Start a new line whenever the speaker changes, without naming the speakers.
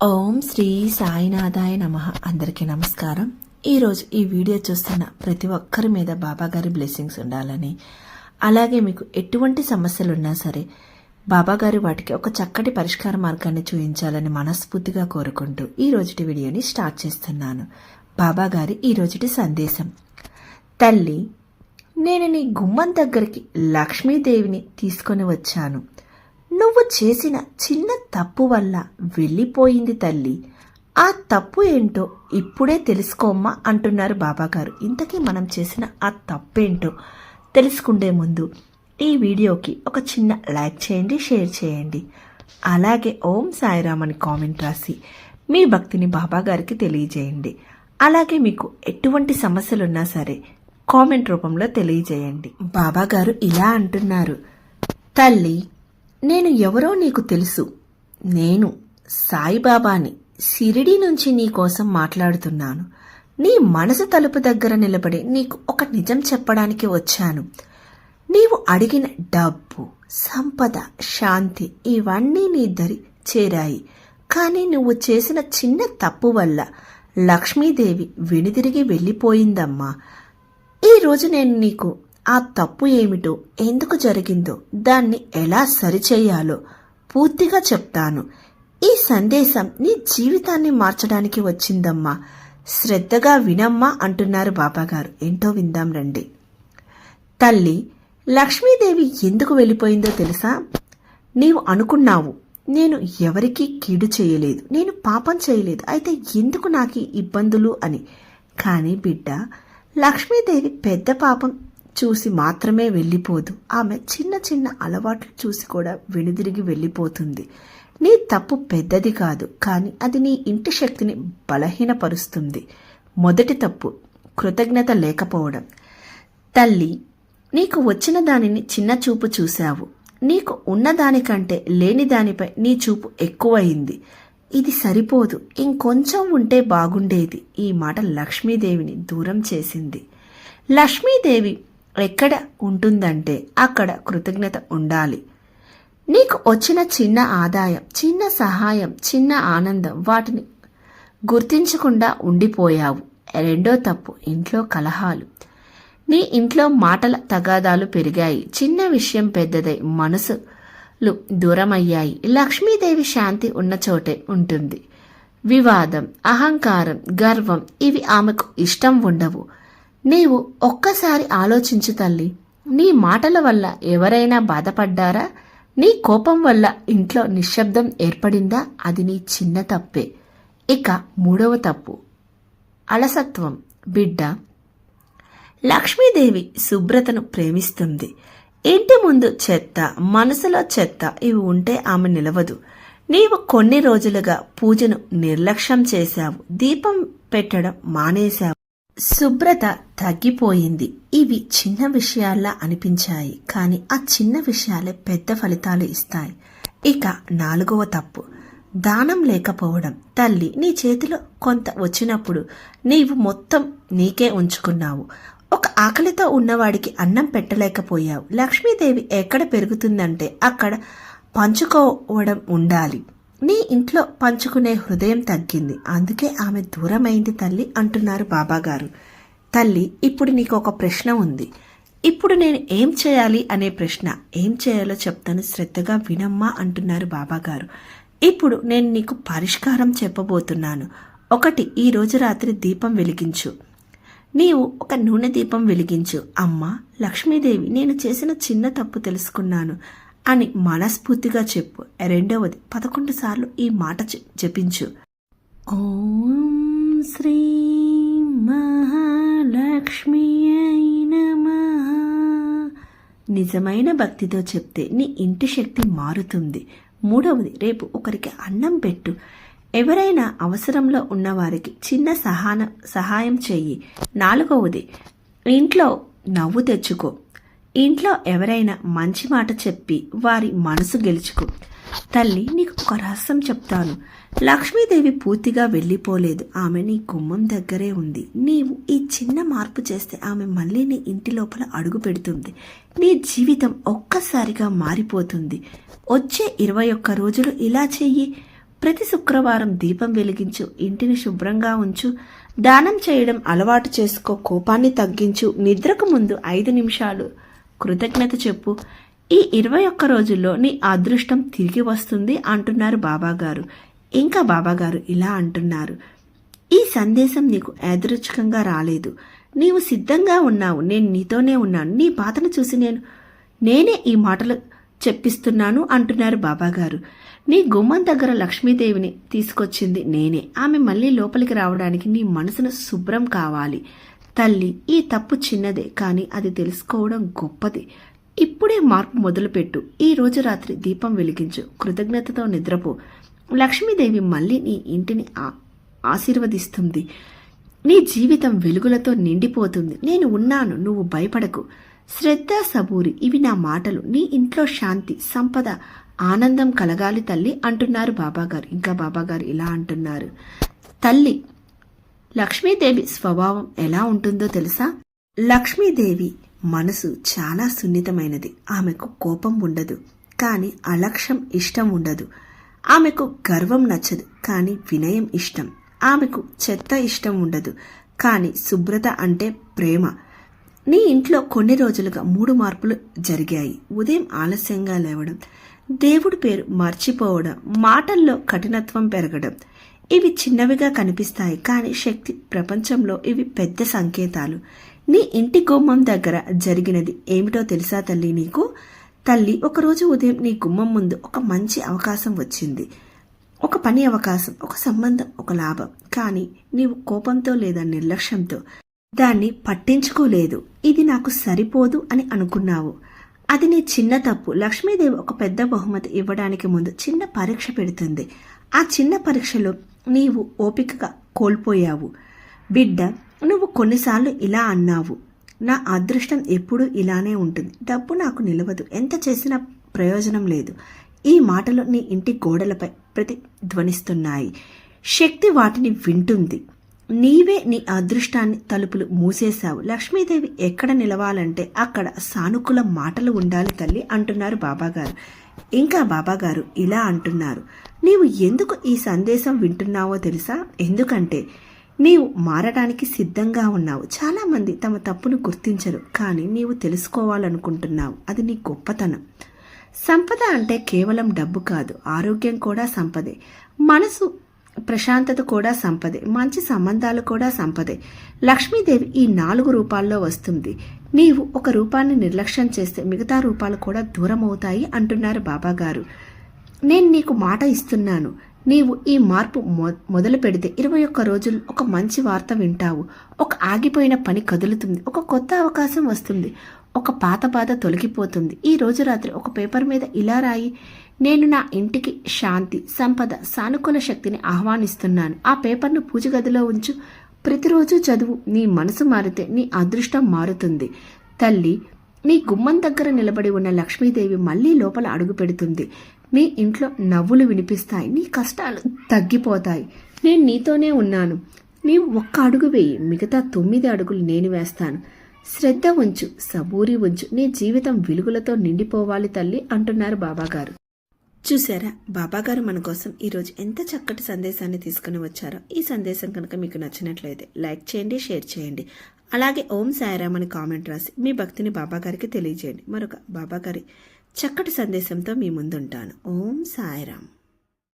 ఓం శ్రీ సాయినాథాయ నమః. అందరికీ నమస్కారం. ఈరోజు ఈ వీడియో చూస్తున్న ప్రతి ఒక్కరి మీద బాబాగారి బ్లెస్సింగ్స్ ఉండాలని, అలాగే మీకు ఎటువంటి సమస్యలు ఉన్నా సరే బాబాగారు వాటికి ఒక చక్కటి పరిష్కార మార్గాన్ని చూపించాలని మనస్ఫూర్తిగా కోరుకుంటూ ఈ రోజుటి వీడియోని స్టార్ట్ చేస్తున్నాను. బాబాగారి ఈ రోజుటి సందేశం: తల్లి, నేను నీ గుమ్మం దగ్గరికి లక్ష్మీదేవిని తీసుకొని వచ్చాను. నువ్వు చేసిన చిన్న తప్పు వల్ల వెళ్ళిపోయింది తల్లి. ఆ తప్పు ఏంటో ఇప్పుడే తెలుసుకోమ్మా అంటున్నారు బాబాగారు. ఇంతకీ మనం చేసిన ఆ తప్పేంటో తెలుసుకుండే ముందు ఈ వీడియోకి ఒక చిన్న లైక్ చేయండి, షేర్ చేయండి. అలాగే ఓం సాయిరామ్ అని కామెంట్ రాసి మీ భక్తిని బాబాగారికి తెలియజేయండి. అలాగే మీకు ఎటువంటి సమస్యలున్నా సరే కామెంట్ రూపంలో తెలియజేయండి. బాబాగారు ఇలా అంటున్నారు: తల్లి, నేను ఎవరో నీకు తెలుసు. నేను సాయిబాబాని షిరిడీ నుంచి నీ కోసం మాట్లాడుతున్నాను. నీ మనసు తలుపు దగ్గర నిలబడి నీకు ఒక నిజం చెప్పడానికి వచ్చాను. నీవు అడిగిన డబ్బు, సంపద, శాంతి ఇవన్నీ నీ దరి చేరాయి. కానీ నువ్వు చేసిన చిన్న తప్పు వల్ల లక్ష్మీదేవి వెనుదిరిగి వెళ్ళిపోయిందమ్మా. ఈరోజు నేను నీకు ఆ తప్పు ఏమిటో, ఎందుకు జరిగిందో, దాన్ని ఎలా సరిచేయాలో పూర్తిగా చెప్తాను. ఈ సందేశం నీ జీవితాన్ని మార్చడానికి వచ్చిందమ్మా. శ్రద్ధగా వినమ్మా అంటున్నారు బాబాగారు. ఏంటో విందాం రండి. తల్లి, లక్ష్మీదేవి ఎందుకు వెళ్ళిపోయిందో తెలుసా? నీవు అనుకున్నావు, నేను ఎవరికీ కీడు చేయలేదు, నేను పాపం చేయలేదు, అయితే ఎందుకు నాకు ఇబ్బందులు అని. కానీ బిడ్డ, లక్ష్మీదేవి పెద్ద పాపం చూసి మాత్రమే వెళ్ళిపోదు. ఆమె చిన్న చిన్న అలవాట్లు చూసి కూడా వెనుదిరిగి వెళ్ళిపోతుంది. నీ తప్పు పెద్దది కాదు, కానీ అది నీ ఇంటి శక్తిని బలహీనపరుస్తుంది. మొదటి తప్పు కృతజ్ఞత లేకపోవడం. తల్లి, నీకు వచ్చిన దానిని చిన్న చూపు చూశావు. నీకు ఉన్నదానికంటే లేని దానిపై నీ చూపు ఎక్కువయింది. ఇది సరిపోదు, ఇంకొంచెం ఉంటే బాగుండేది. ఈ మాట లక్ష్మీదేవిని దూరం చేసింది. లక్ష్మీదేవి ఎక్కడ ఉంటుందంటే అక్కడ కృతజ్ఞత ఉండాలి. నీకు వచ్చిన చిన్న ఆదాయం, చిన్న సహాయం, చిన్న ఆనందం, వాటిని గుర్తించకుండా ఉండిపోయావు. రెండో తప్పు ఇంట్లో కలహాలు. నీ ఇంట్లో మాటల తగాదాలు పెరిగాయి. చిన్న విషయం పెద్దదై మనసులు దూరమయ్యాయి. లక్ష్మీదేవి శాంతి ఉన్న చోటే ఉంటుంది. వివాదం, అహంకారం, గర్వం ఇవి ఆమెకు ఇష్టం ఉండవు. నీవు ఒక్కసారి ఆలోచించు తల్లి. నీ మాటల వల్ల ఎవరైనా బాధపడ్డారా? నీ కోపం వల్ల ఇంట్లో నిశ్శబ్దం ఏర్పడిందా? అది నీ చిన్న తప్పే. ఇక మూడవ తప్పు అలసత్వం. బిడ్డ, లక్ష్మీదేవి శుభ్రతను ప్రేమిస్తుంది. ఇంటి ముందు చెత్త, మనసులో చెత్త ఇవి ఉంటే ఆమె నిలవదు. నీవు కొన్ని రోజులుగా పూజను నిర్లక్ష్యం చేశావు. దీపం పెట్టడం మానేశావు. శుభ్రత తగ్గిపోయింది. ఇవి చిన్న విషయాల్లా అనిపించాయి, కానీ ఆ చిన్న విషయాలే పెద్ద ఫలితాలు ఇస్తాయి. ఇక నాలుగవ తప్పు దానం లేకపోవడం. తల్లి, నీ చేతిలో కొంత వచ్చినప్పుడు నీవు మొత్తం నీకే ఉంచుకున్నావు. ఒక ఆకలితో ఉన్నవాడికి అన్నం పెట్టలేకపోయావు. లక్ష్మీదేవి ఎక్కడ పెరుగుతుందంటే అక్కడ పంచుకోవడం ఉండాలి. నీ ఇంట్లో పంచుకునే హృదయం తగ్గింది, అందుకే ఆమె దూరమైంది తల్లి అంటున్నారు బాబాగారు. తల్లి, ఇప్పుడు నీకు ఒక ప్రశ్న ఉంది. ఇప్పుడు నేను ఏం చేయాలి అనే ప్రశ్న. ఏం చేయాలో చెప్తాను, శ్రద్ధగా వినమ్మా అంటున్నారు బాబాగారు. ఇప్పుడు నేను నీకు పరిష్కారం చెప్పబోతున్నాను. ఒకటి, ఈ రోజు రాత్రి దీపం వెలిగించు. నీవు ఒక నూనె దీపం వెలిగించు. అమ్మా లక్ష్మీదేవి, నేను చేసిన చిన్న తప్పు తెలుసుకున్నాను అని మనస్ఫూర్తిగా చెప్పు. రెండవది, 11 సార్లు ఈ మాట జపించు. ఓం శ్రీ మహాలక్ష్మి నమః. నిజమైన భక్తితో చెప్తే నీ ఇంటి శక్తి మారుతుంది. మూడవది, రేపు ఒకరికి అన్నం పెట్టు. ఎవరైనా అవసరంలో ఉన్నవారికి చిన్న సహాయం చెయ్యి. నాలుగవది, ఇంట్లో నవ్వు తెచ్చుకో. ఇంట్లో ఎవరైనా మంచి మాట చెప్పి వారి మనసు గెలుచుకో. తల్లి, నీకు ఒక రహస్యం చెప్తాను. లక్ష్మీదేవి పూర్తిగా వెళ్ళిపోలేదు, ఆమె నీ గుమ్మం దగ్గరే ఉంది. నీవు ఈ చిన్న మార్పు చేస్తే ఆమె మళ్ళీ నీ ఇంటి లోపల అడుగు పెడుతుంది. నీ జీవితం ఒక్కసారిగా మారిపోతుంది. వచ్చే 21 రోజులు ఇలా చెయ్యి. ప్రతి శుక్రవారం దీపం వెలిగించు, ఇంటిని శుభ్రంగా ఉంచు, దానం చేయడం అలవాటు చేసుకో, కోపాన్ని తగ్గించు, నిద్రకు ముందు 5 నిమిషాలు కృతజ్ఞత చెప్పు. ఈ 21 రోజుల్లో నీ అదృష్టం తిరిగి వస్తుంది అంటున్నారు బాబాగారు. ఇంకా బాబాగారు ఇలా అంటున్నారు, ఈ సందేశం నీకు యాదృచ్ఛికంగా రాలేదు. నీవు సిద్ధంగా ఉన్నావు. నేను నీతోనే ఉన్నాను. నీ బాధను చూసి నేనే ఈ మాటలు చెప్పిస్తున్నాను అంటున్నారు బాబాగారు. నీ గుమ్మం దగ్గర లక్ష్మీదేవిని తీసుకొచ్చింది నేనే. ఆమె మళ్ళీ లోపలికి రావడానికి నీ మనసును శుభ్రం కావాలి. తల్లి, ఈ తప్పు చిన్నదే, కానీ అది తెలుసుకోవడం గొప్పది. ఇప్పుడే మార్పు మొదలుపెట్టు. ఈ రోజు రాత్రి దీపం వెలిగించు, కృతజ్ఞతతో నిద్రపో. లక్ష్మీదేవి మళ్ళీ నీ ఇంటిని ఆశీర్వదిస్తుంది. నీ జీవితం వెలుగులతో నిండిపోతుంది. నేను ఉన్నాను, నువ్వు భయపడకు. శ్రద్ధ, సబూరి, ఇవి నా మాటలు. నీ ఇంట్లో శాంతి, సంపద, ఆనందం కలగాలి తల్లి అంటున్నారు బాబాగారు. ఇంకా బాబాగారు ఇలా అంటున్నారు, తల్లి, లక్ష్మీదేవి స్వభావం ఎలా ఉంటుందో తెలుసా? లక్ష్మీదేవి మనసు చాలా సున్నితమైనది. ఆమెకు కోపం ఉండదు, కానీ అలక్ష్యం ఇష్టం ఉండదు. ఆమెకు గర్వం నచ్చదు, కానీ వినయం ఇష్టం. ఆమెకు చెత్త ఇష్టం ఉండదు, కానీ శుభ్రత అంటే ప్రేమ. నీ ఇంట్లో కొన్ని రోజులుగా 3 మార్పులు జరిగాయి. ఉదయం ఆలస్యంగా లేవడం, దేవుడి పేరు మర్చిపోవడం, మాటల్లో కఠినత్వం పెరగడం. ఇవి చిన్నవిగా కనిపిస్తాయి, కానీ శక్తి ప్రపంచంలో ఇవి పెద్ద సంకేతాలు. నీ ఇంటి గుమ్మం దగ్గర జరిగినది ఏమిటో తెలుసా తల్లి నీకు? తల్లి, ఒకరోజు ఉదయం నీ గుమ్మం ముందు ఒక మంచి అవకాశం వచ్చింది. ఒక పని అవకాశం, ఒక సంబంధం, ఒక లాభం. కానీ నీవు కోపంతో లేదా నిర్లక్ష్యంతో దాన్ని పట్టించుకోలేదు. ఇది నాకు సరిపోదు అని అనుకున్నావు. అది నీ చిన్న తప్పు. లక్ష్మీదేవి ఒక పెద్ద బహుమతి ఇవ్వడానికి ముందు చిన్న పరీక్ష పెడుతుంది. ఆ చిన్న పరీక్షలో నీవు ఓపికగా కోల్పోయావు. బిడ్డ, నువ్వు కొన్నిసార్లు ఇలా అన్నావు, నా అదృష్టం ఎప్పుడూ ఇలానే ఉంటుంది, డబ్బు నాకు నిలవదు, ఎంత చేసినా ప్రయోజనం లేదు. ఈ మాటలు నీ ఇంటి గోడలపై ప్రతిధ్వనిస్తున్నాయి. శక్తి వాటిని వింటుంది. నీవే నీ అదృష్టాన్ని తలుపులు మూసేశావు. లక్ష్మీదేవి ఎక్కడ నిలవాలంటే అక్కడ సానుకూల మాటలు ఉండాలి తల్లి అంటున్నారు బాబాగారు. ఇంకా బాబాగారు ఇలా అంటున్నారు, నీవు ఎందుకు ఈ సందేశం వింటున్నావో తెలుసా? ఎందుకంటే నీవు మారడానికి సిద్ధంగా ఉన్నావు. చాలామంది తమ తప్పును గుర్తించరు, కానీ నీవు తెలుసుకోవాలనుకుంటున్నావు. అది నీ గొప్పతనం. సంపద అంటే కేవలం డబ్బు కాదు, ఆరోగ్యం కూడా సంపదే. మనసు ప్రశాంతత కూడా సంపదే. మంచి సంబంధాలు కూడా సంపదే. లక్ష్మీదేవి ఈ 4 రూపాల్లో వస్తుంది. నీవు ఒక రూపాన్ని నిర్లక్ష్యం చేస్తే మిగతా రూపాలు కూడా దూరం అవుతాయి అంటున్నారు బాబాగారు. నేను నీకు మాట ఇస్తున్నాను. నీవు ఈ మార్పు మొదలు పెడితే 21 రోజులు ఒక మంచి వార్త వింటావు. ఒక ఆగిపోయిన పని కదులుతుంది. ఒక కొత్త అవకాశం వస్తుంది. ఒక పాత బాధ తొలగిపోతుంది. ఈ రోజు రాత్రి ఒక పేపర్ మీద ఇలా రాయి, నేను నా ఇంటికి శాంతి, సంపద, సానుకూల శక్తిని ఆహ్వానిస్తున్నాను. ఆ పేపర్ను పూజ గదిలో ఉంచు. ప్రతిరోజు చదువు. నీ మనసు మారితే నీ అదృష్టం మారుతుంది. తల్లి, నీ గుమ్మం దగ్గర నిలబడి ఉన్న లక్ష్మీదేవి మళ్ళీ లోపల అడుగు పెడుతుంది. నీ ఇంట్లో నవ్వులు వినిపిస్తాయి. నీ కష్టాలు తగ్గిపోతాయి. నేను నీతోనే ఉన్నాను. నీవు 1 అడుగు వేయి, మిగతా 9 అడుగులు నేను వేస్తాను. శ్రద్ధ ఉంచు, సబూరి ఉంచు. నీ జీవితం వెలుగులతో నిండిపోవాలి తల్లి అంటున్నారు బాబాగారు. చూసారా, బాబాగారు మన కోసం ఈరోజు ఎంత చక్కటి సందేశాన్ని తీసుకుని వచ్చారో. ఈ సందేశం కనుక మీకు నచ్చినట్లయితే లైక్ చేయండి, షేర్ చేయండి. అలాగే ఓం సాయిరామ్ అని కామెంట్ రాసి మీ భక్తిని బాబాగారికి తెలియజేయండి. మరొక బాబాగారి చక్కటి సందేశంతో మీ ముందుంటాను. ఓం సాయిరామ్.